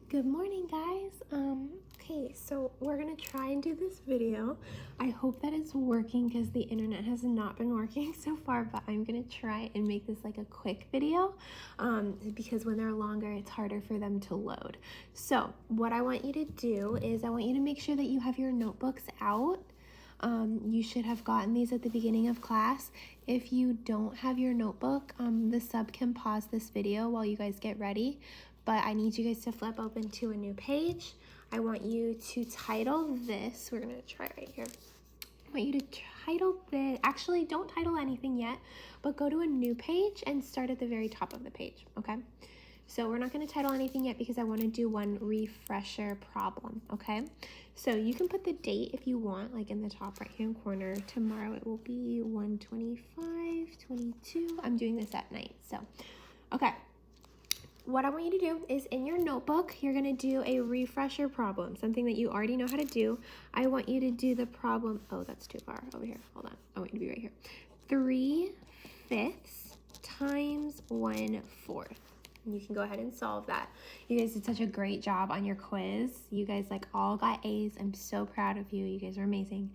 Good morning, guys. Okay, so we're gonna try and do this video. I hope that it's working because the internet has not been working so far, but I'm gonna try and make this like a quick video because when they're longer, it's harder for them to load. So what I want you to do is I want you to make sure that you have your notebooks out. You should have gotten these at the beginning of class. If you don't have your notebook, the sub can pause this video while you guys get ready, but I need you guys to flip open to a new page. I want you to title this. We're gonna try right here. I want you to title this. Actually, don't title anything yet, but go to a new page and start at the very top of the page, okay? So we're not going to title anything yet because I want to do one refresher problem, okay? So you can put the date if you want, like in the top right-hand corner. Tomorrow it will be 1/25/22. I'm doing this at night, so. Okay. What I want you to do is in your notebook, you're going to do a refresher problem, something that you already know how to do. I want you to do the problem. Oh, that's too far over here. Hold on. I want you to be right here. 3/5 times 1/4. You can go ahead and solve that. You guys did such a great job on your quiz. You guys like all got A's. I'm so proud of you. You guys are amazing.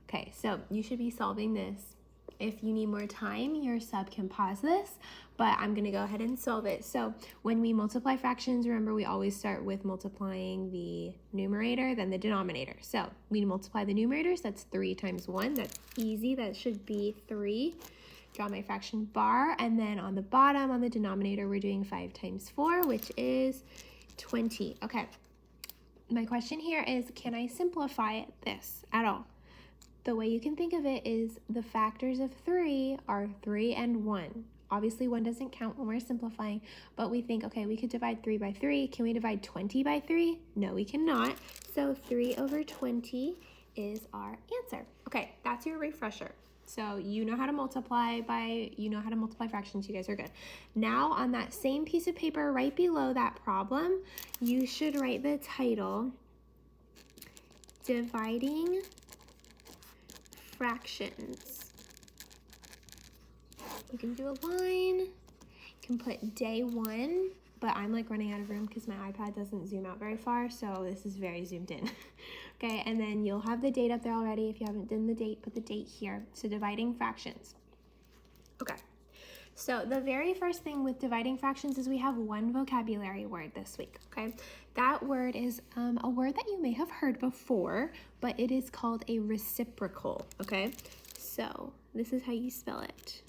Okay, so you should be solving this. If you need more time, your sub can pause this, but I'm gonna go ahead and solve it. So when we multiply fractions, remember we always start with multiplying the numerator, then the denominator. So we multiply the numerators, that's 3 times 1. That's easy, that should be 3. Draw my fraction bar, and then on the bottom, on the denominator, we're doing 5 times 4, which is 20. Okay, my question here is, can I simplify this at all? The way you can think of it is the factors of 3 are 3 and 1. Obviously, 1 doesn't count when we're simplifying, but we think, okay, we could divide 3 by 3. Can we divide 20 by 3? No, we cannot. So 3/20 is our answer. Okay, that's your refresher. So you know how to multiply fractions. You guys are good. Now on that same piece of paper right below that problem, you should write the title, Dividing Fractions. You can do a line, you can put day 1, but I'm like running out of room because my iPad doesn't zoom out very far, so this is very zoomed in. Okay, and then you'll have the date up there already. If you haven't done the date, put the date here. So dividing fractions. Okay, so the very first thing with dividing fractions is we have one vocabulary word this week, okay? That word is a word that you may have heard before, but it is called a reciprocal, okay? So this is how you spell it.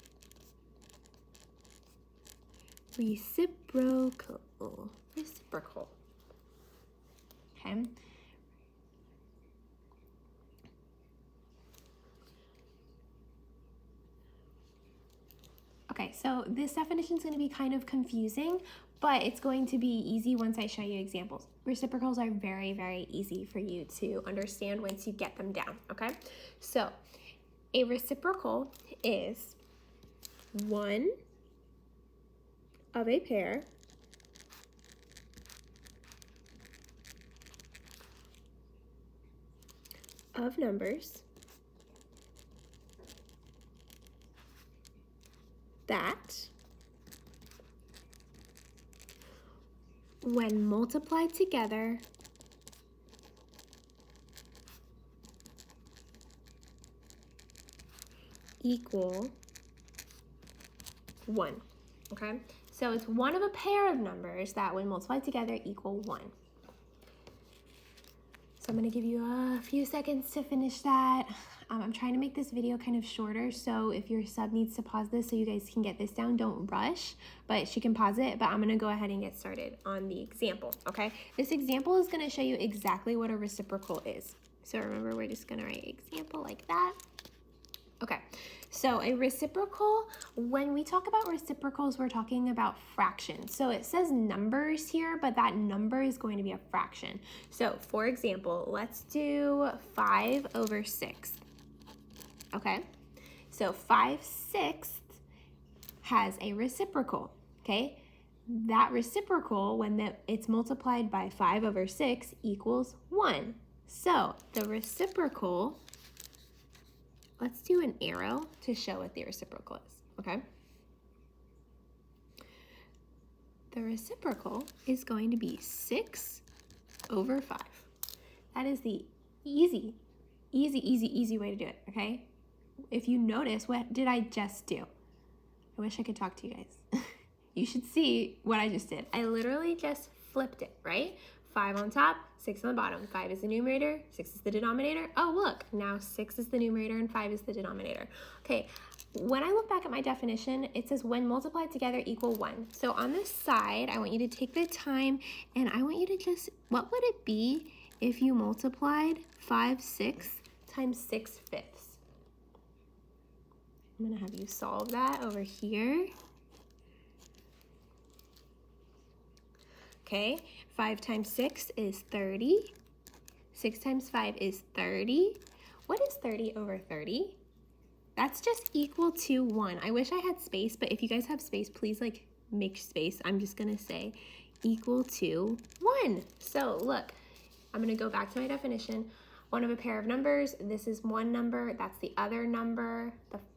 Reciprocal. Reciprocal. Okay. Okay, so this definition is going to be kind of confusing, but it's going to be easy once I show you examples. Reciprocals are very, very easy for you to understand once you get them down, okay? So a reciprocal is one of a pair of numbers that, when multiplied together, equal 1, okay? So it's one of a pair of numbers that when multiplied together equal 1. So I'm gonna give you a few seconds to finish that. I'm trying to make this video kind of shorter, so if your sub needs to pause this so you guys can get this down, don't rush, but she can pause it, but I'm gonna go ahead and get started on the example, okay? This example is gonna show you exactly what a reciprocal is. So remember, we're just gonna write example like that. Okay, so a reciprocal, when we talk about reciprocals, we're talking about fractions. So it says numbers here, but that number is going to be a fraction. So for example, let's do 5/6. Okay, so 5/6 has a reciprocal, okay? That reciprocal, when it's multiplied by 5/6 equals 1. So the reciprocal, let's do an arrow to show what the reciprocal is, okay? The reciprocal is going to be 6 over 5. That is the easy way to do it, okay? If you notice, what did I just do? I wish I could talk to you guys. You should see what I just did. I literally just flipped it, right? 5 on top, 6 on the bottom. 5 is the numerator, 6 is the denominator. Oh, look, now 6 is the numerator and 5 is the denominator. Okay, when I look back at my definition, it says when multiplied together equal 1. So on this side, I want you to take the time and I want you to just, what would it be if you multiplied 5/6 times 6/5? I'm gonna have you solve that over here. Okay, 5 times 6 is 30. 6 times 5 is 30. What is 30 over 30? That's just equal to 1. I wish I had space, but if you guys have space, please like make space. I'm just gonna say equal to 1. So look, I'm gonna go back to my definition. One of a pair of numbers, this is one number, that's the other number.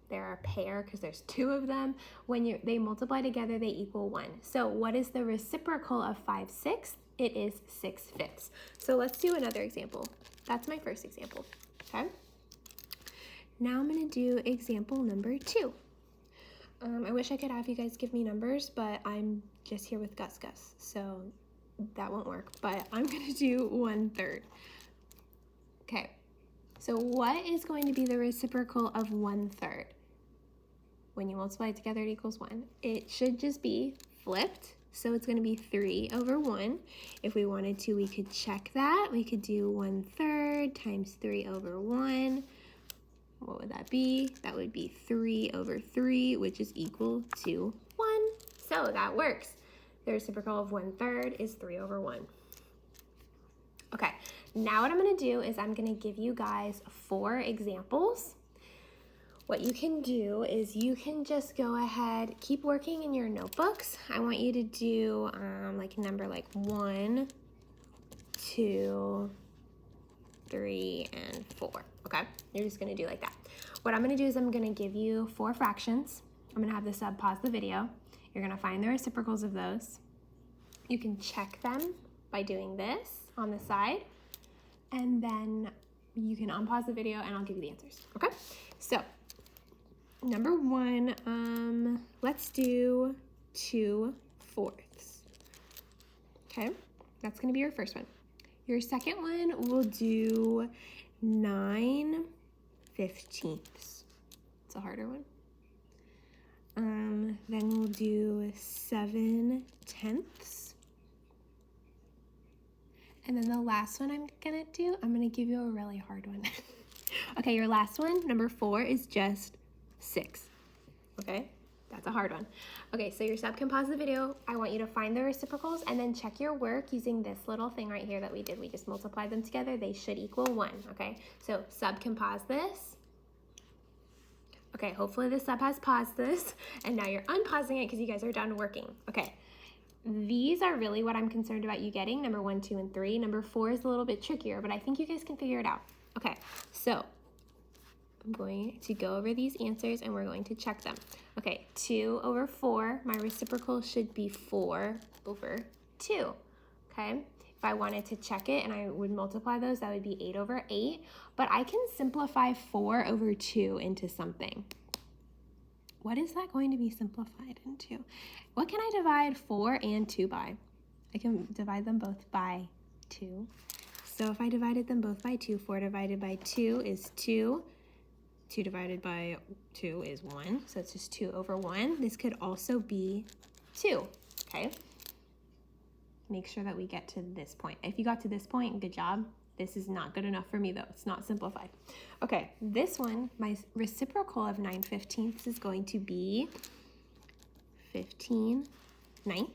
They're a pair because there's 2 of them. When they multiply together, they equal 1. So what is the reciprocal of 5/6? It is 6/5. So let's do another example. That's my first example, okay? Now I'm gonna do example number 2. I wish I could have you guys give me numbers, but I'm just here with Gus, so that won't work. But I'm gonna do 1/3. Okay, so what is going to be the reciprocal of 1/3? When you multiply it together, it equals 1. It should just be flipped, so it's going to be 3 over 1. If we wanted to, we could check that. We could do 1/3 times 3 over 1. What would that be? That would be 3 over 3, which is equal to 1. So that works. The reciprocal of 1/3 is 3 over 1. Okay, now what I'm going to do is I'm going to give you guys 4 examples. What you can do is you can just go ahead, keep working in your notebooks. I want you to do like number like 1, 2, 3, and 4. Okay, you're just going to do like that. What I'm going to do is I'm going to give you 4 fractions. I'm going to have the sub pause the video. You're going to find the reciprocals of those. You can check them by doing this on the side, and then you can unpause the video and I'll give you the answers. Okay, so number 1, let's do 2/4. Okay, that's going to be your first one. Your second one, we'll do 9/15. It's a harder one. Then we'll do 7/10. And then the last one I'm gonna do, I'm gonna give you a really hard one. Okay, your last one, number 4, is just 6. Okay, that's a hard one. Okay, so your sub can pause the video. I want you to find the reciprocals and then check your work using this little thing right here that we did. We just multiplied them together. They should equal 1, okay? So sub can pause this. Okay, hopefully the sub has paused this. And now you're unpausing it because you guys are done working. Okay. These are really what I'm concerned about you getting, number 1, 2, and 3. Number 4 is a little bit trickier, but I think you guys can figure it out. Okay, so I'm going to go over these answers and we're going to check them. Okay, 2 over 4, my reciprocal should be 4 over 2, okay? If I wanted to check it and I would multiply those, that would be 8 over 8, but I can simplify 4 over 2 into something. What is that going to be simplified into? What can I divide 4 and 2 by? I can divide them both by 2. So if I divided them both by 2, 4 divided by 2 is 2. 2 divided by 2 is 1. So it's just 2 over 1. This could also be 2, okay? Make sure that we get to this point. If you got to this point, good job. This is not good enough for me though. It's not simplified. Okay, this one, my reciprocal of 9/15 is going to be 15/9.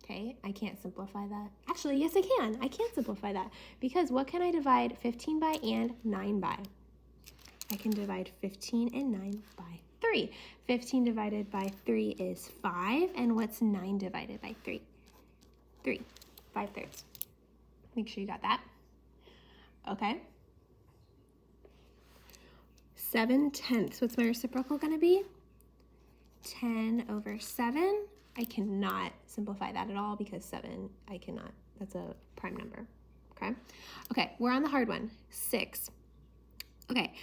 Okay, I can't simplify that. Actually, yes I can. I can simplify that because what can I divide 15 by and 9 by? I can divide 15 and 9 by 3. 15 divided by 3 is 5, and what's 9 divided by 3? 3, 5/3. Make sure you got that. Okay. 7/10. What's my reciprocal going to be? 10 over 7. I cannot simplify that at all because 7, I cannot. That's a prime number, okay? Okay, we're on the hard one, 6. Okay,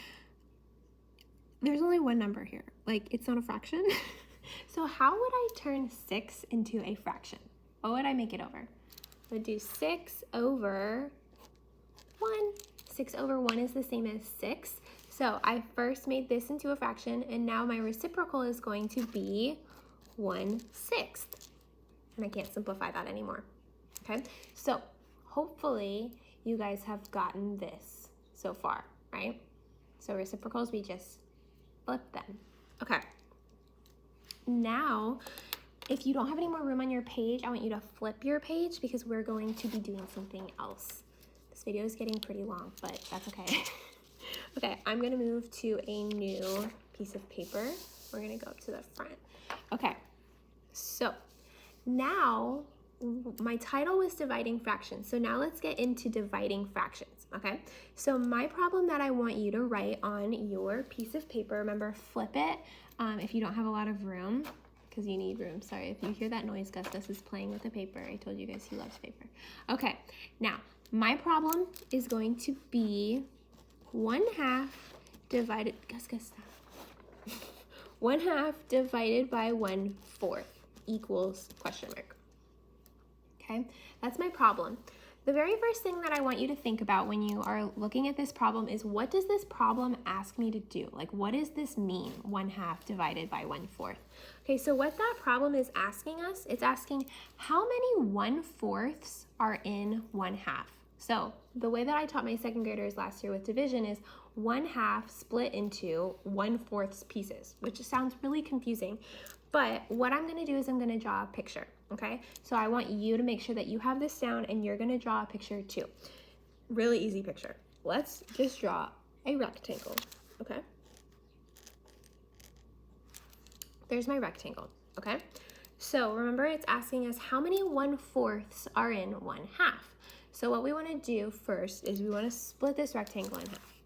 there's only one number here. Like, it's not a fraction. So how would I turn 6 into a fraction? What would I make it over? I would do 6 over 1. 6 over 1 is the same as 6. So I first made this into a fraction, and now my reciprocal is going to be 1/6. And I can't simplify that anymore. Okay, so hopefully you guys have gotten this so far, right? So reciprocals, we just flip them. Okay, now if you don't have any more room on your page, I want you to flip your page because we're going to be doing something else. This video is getting pretty long, but that's okay. Okay, I'm gonna move to a new piece of paper. We're gonna go to the front. Okay, so now my title was dividing fractions. So now let's get into dividing fractions, okay? So my problem that I want you to write on your piece of paper, remember, flip it if you don't have a lot of room, because you need room. Sorry, if you hear that noise, Gus is playing with the paper. I told you guys he loves paper. Okay, now my problem is going to be 1/2 divided, Gus, stop. 1/2 divided by 1/4 equals question mark. Okay, that's my problem. The very first thing that I want you to think about when you are looking at this problem is, what does this problem ask me to do? Like, what does this mean, 1/2 divided by 1/4? Okay, so what that problem is asking us, it's asking how many 1/4 are in 1/2. So the way that I taught my second graders last year with division is 1/2 split into 1/4 pieces, which sounds really confusing. But what I'm gonna do is I'm gonna draw a picture, okay? So I want you to make sure that you have this down and you're gonna draw a picture too. Really easy picture. Let's just draw a rectangle, okay? There's my rectangle, okay? So remember, it's asking us how many 1/4 are in 1/2. So what we wanna do first is we wanna split this rectangle in half.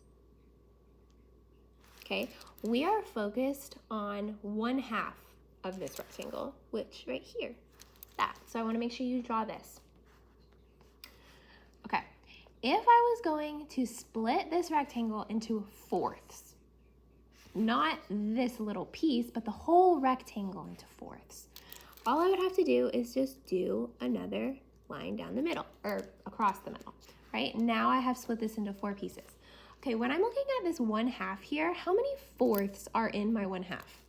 Okay, we are focused on 1/2 of this rectangle, which right here, that. So I want to make sure you draw this. Okay, if I was going to split this rectangle into 4ths, not this little piece, but the whole rectangle into 4ths, all I would have to do is just do another line down the middle, or across the middle, right? Now I have split this into 4 pieces. Okay, when I'm looking at this 1/2 here, how many 4ths are in my 1/2?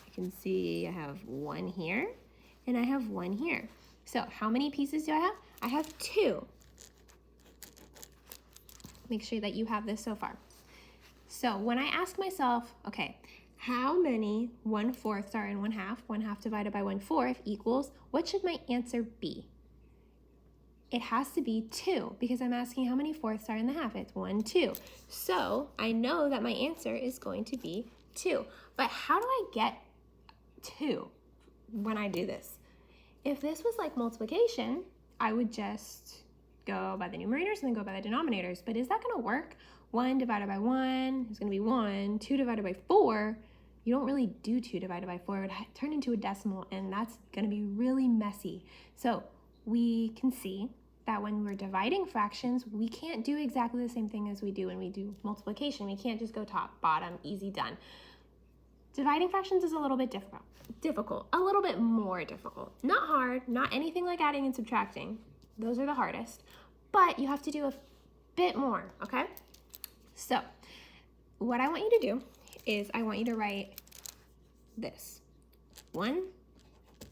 I can see I have 1 here, and I have 1 here. So how many pieces do I have? I have 2. Make sure that you have this so far. So when I ask myself, okay, how many 1/4 are in 1/2? 1/2 divided by 1/4 equals, what should my answer be? It has to be 2 because I'm asking how many 4ths are in the half. It's 1, 2. So I know that my answer is going to be 2. But how do I get 2 when I do this? If this was like multiplication, I would just go by the numerators and then go by the denominators. But is that going to work? 1 divided by 1 is going to be 1. 2 divided by 4, you don't really do 2 divided by 4. It would turn into a decimal, and that's going to be really messy. So we can see that when we're dividing fractions, we can't do exactly the same thing as we do when we do multiplication. We can't just go top, bottom, easy, done. Dividing fractions is a little bit difficult, a little bit more difficult. Not hard, not anything like adding and subtracting. Those are the hardest, but you have to do a bit more, okay? So what I want you to do is I want you to write this. 1,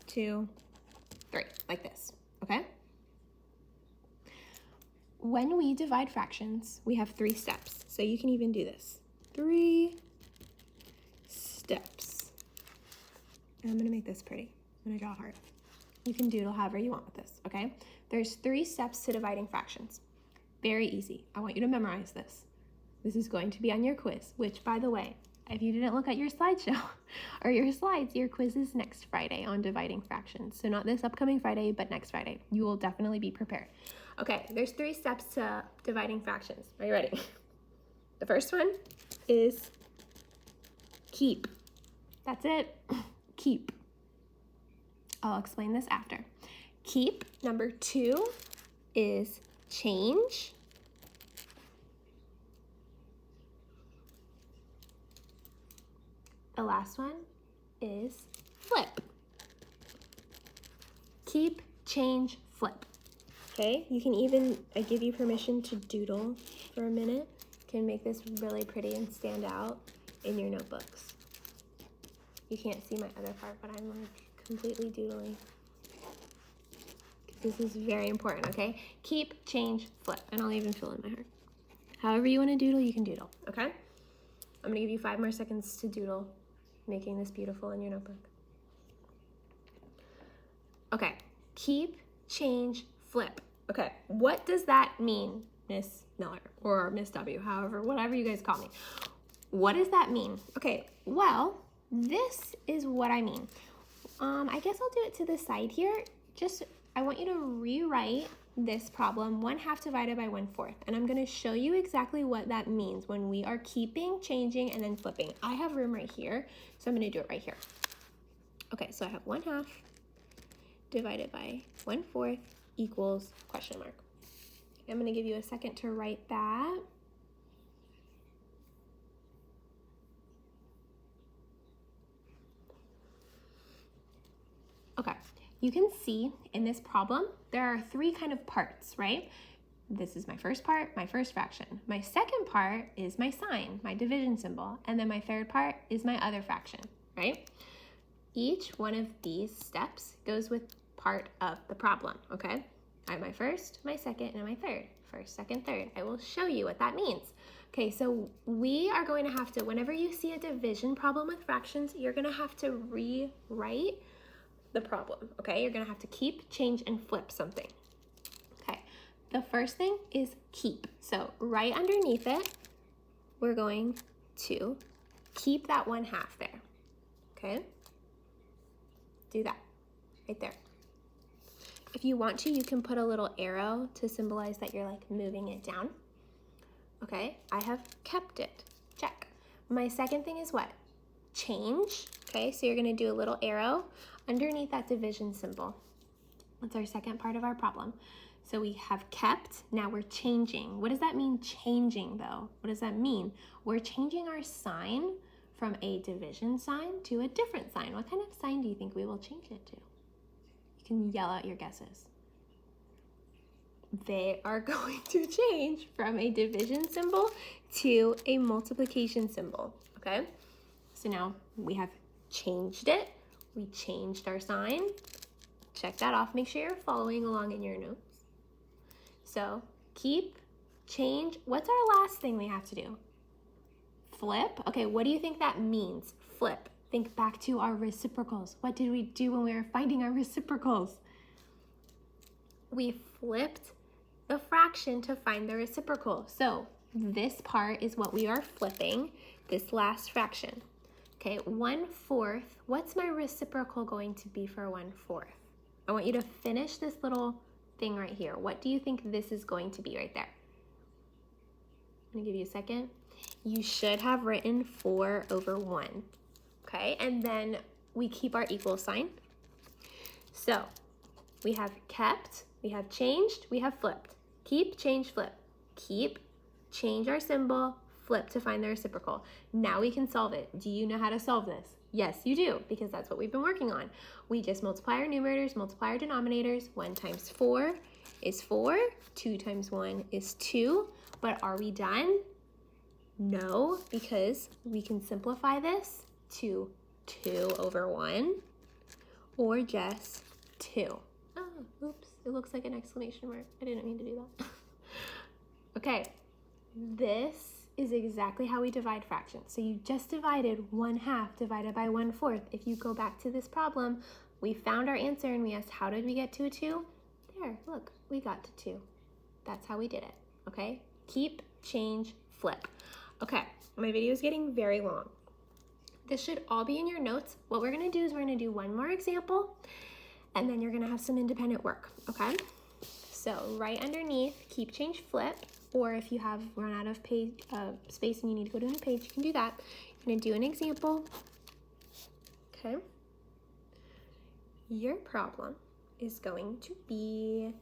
2, 3, like this, okay? When we divide fractions, we have 3 steps. So you can even do this. 3 steps. And I'm gonna make this pretty. I'm gonna draw a heart. You can doodle however you want with this, okay? There's 3 steps to dividing fractions. Very easy. I want you to memorize this. This is going to be on your quiz, which, by the way, if you didn't look at your slideshow or your slides, your quiz is next Friday on dividing fractions. So not this upcoming Friday, but next Friday. You will definitely be prepared. Okay, there's 3 steps to dividing fractions. Are you ready? The first one is keep. That's it. Keep. I'll explain this after. Keep, number 2 is change. The last one is flip. Keep, change, flip. Okay, you can even, I give you permission to doodle for a minute. You can make this really pretty and stand out in your notebooks. You can't see my other part, but I'm like completely doodling. This is very important, okay? Keep, change, flip, and I'll even fill in my heart. However you want to doodle, you can doodle, okay? I'm gonna give you 5 more seconds to doodle, making this beautiful in your notebook. Okay, keep, change, flip. Okay, what does that mean, Miss Miller or Miss W, however, whatever you guys call me? What does that mean? Okay, well, this is what I mean. I guess I'll do it to the side here. I want you to rewrite this problem 1/2 divided by 1/4. And I'm gonna show you exactly what that means when we are keeping, changing, and then flipping. I have room right here, so I'm gonna do it right here. Okay, so I have 1/2 divided by 1/4 equals question mark. I'm gonna give you a second to write that. Okay, you can see in this problem, there are 3 kind of parts, right? This is my first part, my first fraction. My second part is my sign, my division symbol, and then my third part is my other fraction, right? Each one of these steps goes with part of the problem, okay? I have my first, my second, and my third. First, second, third. I will show you what that means. Okay, so we are going to have to, whenever you see a division problem with fractions, you're gonna have to rewrite the problem, okay? You're gonna have to keep, change, and flip something. Okay, the first thing is keep. So right underneath it, we're going to keep that 1/2 there, okay? Do that, right there. If you want to, you can put a little arrow to symbolize that you're like moving it down. Okay, I have kept it, check. My second thing is what? Change, okay? So you're gonna do a little arrow underneath that division symbol. That's our second part of our problem. So we have kept, now we're changing. What does that mean, changing though? What does that mean? We're changing our sign from a division sign to a different sign. What kind of sign do you think we will change it to? You can yell out your guesses. They are going to change from a division symbol to a multiplication symbol, okay? So now we have changed it. We changed our sign. Check that off. Make sure you're following along in your notes. So keep, change. What's our last thing we have to do? Flip. Okay, what do you think that means? Flip. Think back to our reciprocals. What did we do when we were finding our reciprocals? We flipped the fraction to find the reciprocal. So this part is what we are flipping, this last fraction. Okay, 1/4. What's my reciprocal going to be for 1/4? I want you to finish this little thing right here. What do you think this is going to be right there? I'm gonna give you a second. You should have written 4/1. Okay, and then we keep our equal sign. So we have kept, we have changed, we have flipped. Keep, change, flip. Keep, change our symbol, flip to find the reciprocal. Now we can solve it. Do you know how to solve this? Yes, you do, because that's what we've been working on. We just multiply our numerators, multiply our denominators. 1 times 4 is 4. 2 times 1 is 2. But are we done? No, because we can simplify this to 2/1 or just 2. Oh, oops, it looks like an exclamation mark. I didn't mean to do that. Okay, this is exactly how we divide fractions. So you just divided 1/2 divided by 1/4. If you go back to this problem, we found our answer and we asked, how did we get to a 2? There, look, we got to 2. That's how we did it, okay? Keep, change, flip. Okay, my video is getting very long. This should all be in your notes. What we're gonna do is we're gonna do one more example and then you're gonna have some independent work, okay? So right underneath, keep, change, flip, or if you have run out of page space and you need to go to a new page, you can do that. You're gonna do an example, okay? your problem is going to be,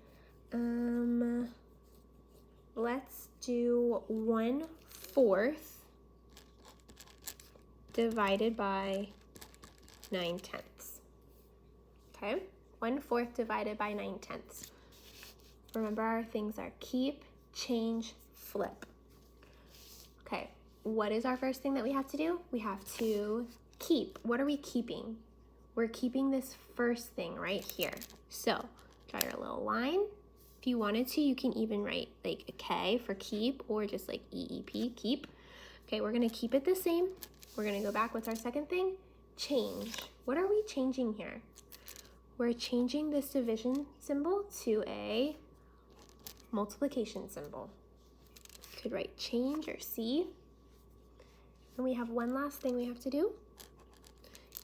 let's do 1/4 divided by 9/10. Okay, 1/4 divided by 9/10. Remember, our things are keep, change, flip. Okay, what is our first thing that we have to do? We have to keep. What are we keeping? We're keeping this first thing right here. So draw your little line. If you wanted to, you can even write like a K for keep or just like EEP, keep. Okay, we're gonna keep it the same. We're gonna go back with our second thing, change. What are we changing here? We're changing this division symbol to a multiplication symbol. Could write change or C. And we have one last thing we have to do.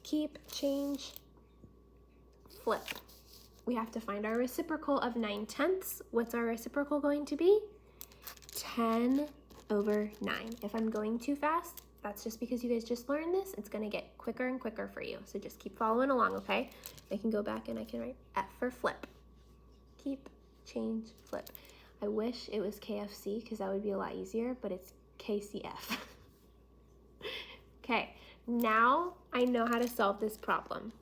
Keep, change, flip. We have to find our reciprocal of 9/10. What's our reciprocal going to be? 10/9. If I'm going too fast, that's just because you guys just learned this. It's gonna get quicker and quicker for you. So just keep following along, okay? I can go back and I can write F for flip. Keep, change, flip. I wish it was KFC because that would be a lot easier, but it's KCF. Okay, now I know how to solve this problem.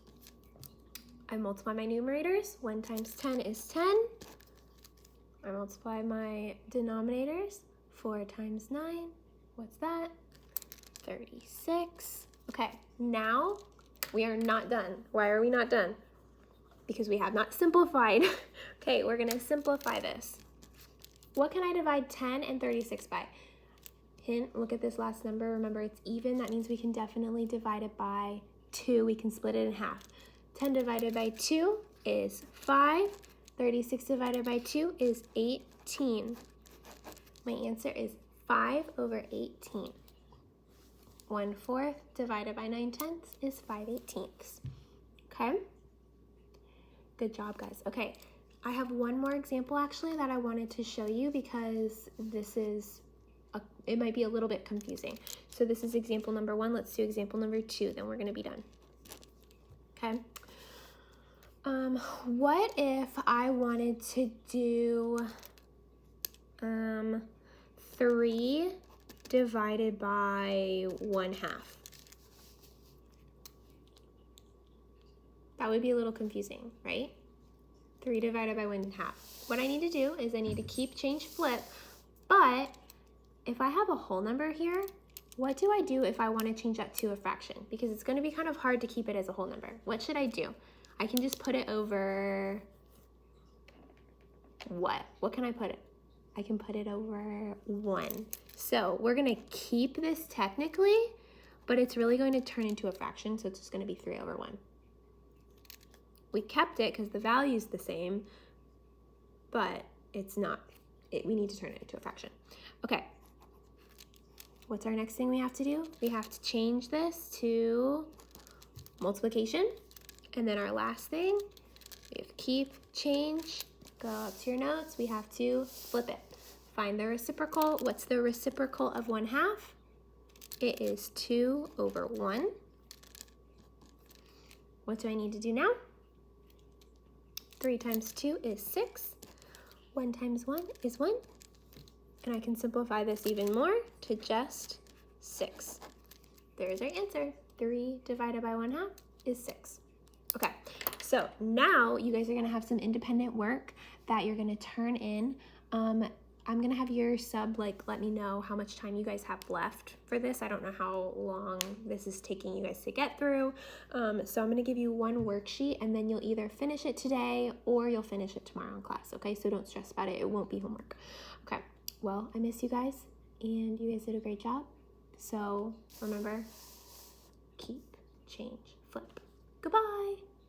I multiply my numerators. 1 times 10 is 10. I multiply my denominators. 4 times 9, what's that? 36. Okay, now we are not done. Why are we not done? Because we have not simplified. Okay, we're gonna simplify this. What can I divide 10 and 36 by? Hint, look at this last number. Remember, it's even. That means we can definitely divide it by 2. We can split it in half. 10 divided by 2 is 5. 36 divided by 2 is 18. My answer is 5/18. 1/4 divided by 9/10 is 5/18. Okay? Good job, guys. Okay, I have one more example actually that I wanted to show you because this is, it might be a little bit confusing. So this is example number 1. Let's do example number 2, then we're gonna be done. Okay. What if I wanted to do 3 divided by 1/2? That would be a little confusing, right? 3 divided by 1/2. What I need to do is I need to keep, change, flip, but if I have a whole number here, what do I do if I want to change that to a fraction? Because it's going to be kind of hard to keep it as a whole number. What should I do? I can just put it over what? What can I put it? I can put it over 1. So we're going to keep this technically, but it's really going to turn into a fraction, so it's just going to be 3/1. We kept it because the value is the same, but it's not. We need to turn it into a fraction. Okay. What's our next thing we have to do? We have to change this to multiplication. And then our last thing, we have keep, change, go up to your notes. We have to flip it. Find the reciprocal. What's the reciprocal of 1/2? It is 2/1. What do I need to do now? 3 times 2 is 6. 1 times 1 is 1. And I can simplify this even more to just 6. There's our answer. 3 divided by 1/2 is 6. Okay, so now you guys are going to have some independent work that you're going to turn in. I'm going to have your sub let me know how much time you guys have left for this. I don't know how long this is taking you guys to get through. So I'm going to give you one worksheet and then you'll either finish it today or you'll finish it tomorrow in class. Okay, so don't stress about it. It won't be homework. Okay, well, I miss you guys and you guys did a great job. So remember, keep, change, flip. Goodbye.